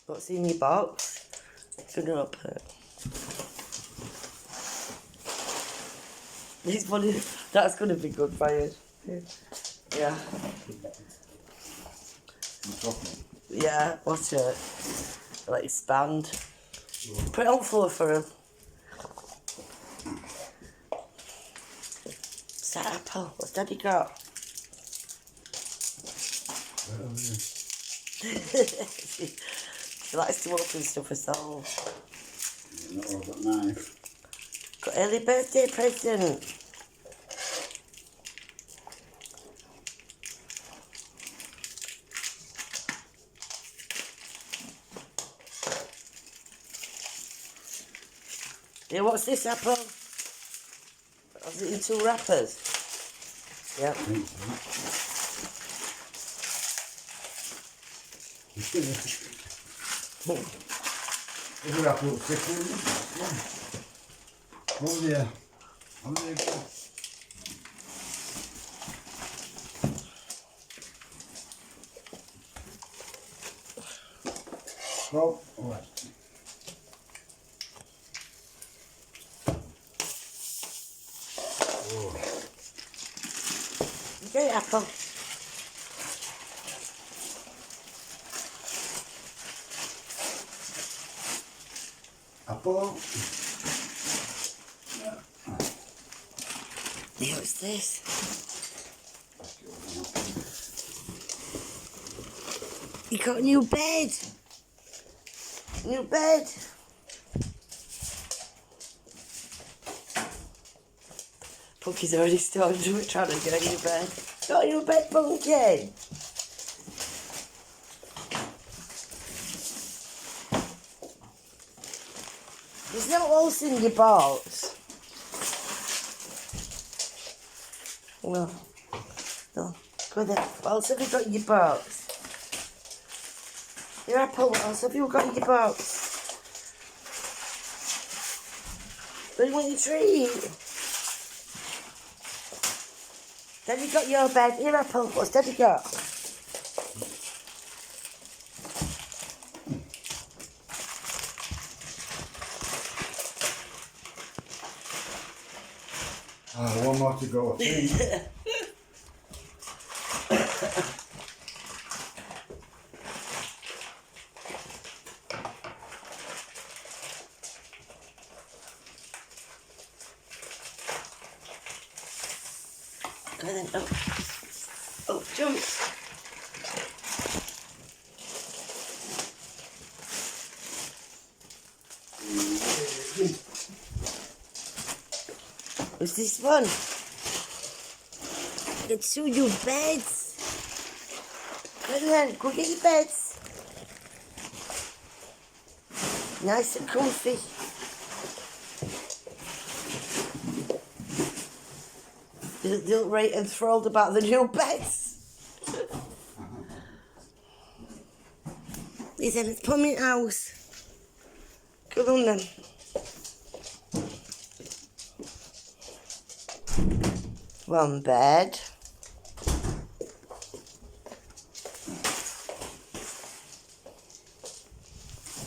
What's in your box? Gonna open it. This one is, that's gonna be good for you. Yeah. Yeah, watch it. Like expand. Put it on the floor for him. What's that apple? What's Daddy got? She likes to open stuff herself. Not all got knife. Got early birthday present. Yeah, what's this apple? Was it in 2 wrappers? Yep. Is it apple thick? Oh yeah. Oh there you go. Oh, all right. Okay, apple. Apple. Yeah, what's this? You got a new bed. New bed. Punky's already started trying to get a new bed. Got a new bed, Punky. There's no holes in your box. No. No. Go there. What else have you got in your box? Your apple, what else have you got in your box? What do you want your treat? Daddy got your bed. Your apple, what's Daddy got? One more to go, I think. Go then. Oh. Oh, jump. What's this one? It's 2 new beds. Go then, go get your beds. Nice and comfy. They look right enthralled about the new beds. He said, it's plumbing house. Good on then. One bed.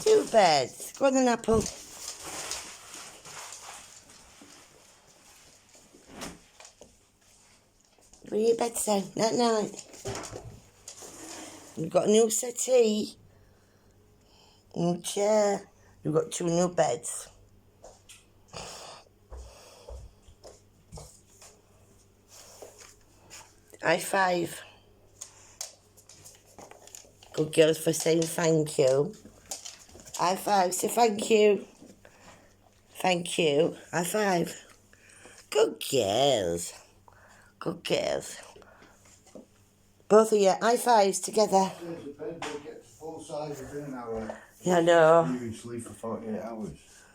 Two beds. Go on then, apple. Where your bed then? That night. You've got a new settee. New chair. You've got 2 new beds. High five. Good girls for saying thank you. High five. Say thank you. Thank you. High five. Good girls. Good girls. Both of you, high fives together. Full size within an hour. Yeah, I know. You can sleep for 48 hours.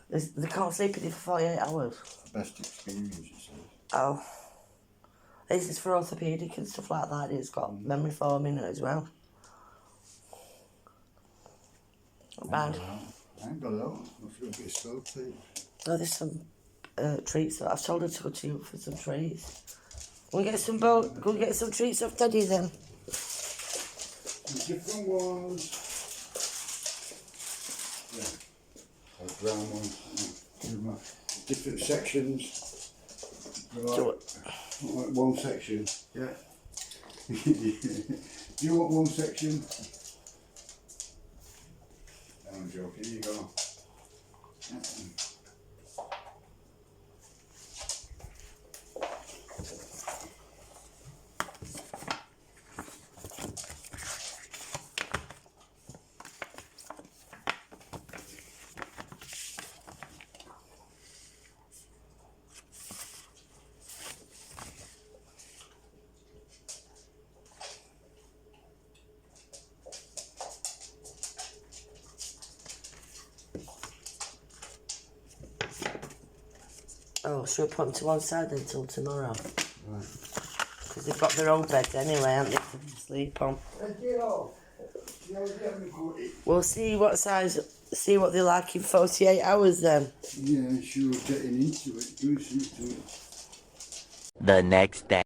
They can't sleep in it for 48 hours. Best experience, it says. Oh. This is for orthopaedic and stuff like that. It's got memory foam in it as well. Not bad. I ain't got it out. I've got a bit of stove tape. Oh, there's some treats. I've told her to go to you for some treats. Go and get some go and get some treats off Daddy then. Different ones. Or brown ones. Different sections. Do Like one section. Yeah. Do you want one section? No, I'm joking. Here you go. Oh, should we put them to one side until tomorrow? Right. Because they've got their own beds anyway, haven't they, to sleep on? We'll see what size, see what they're like in 48 hours then. Yeah, sure, getting into it, doing something to it. The next day.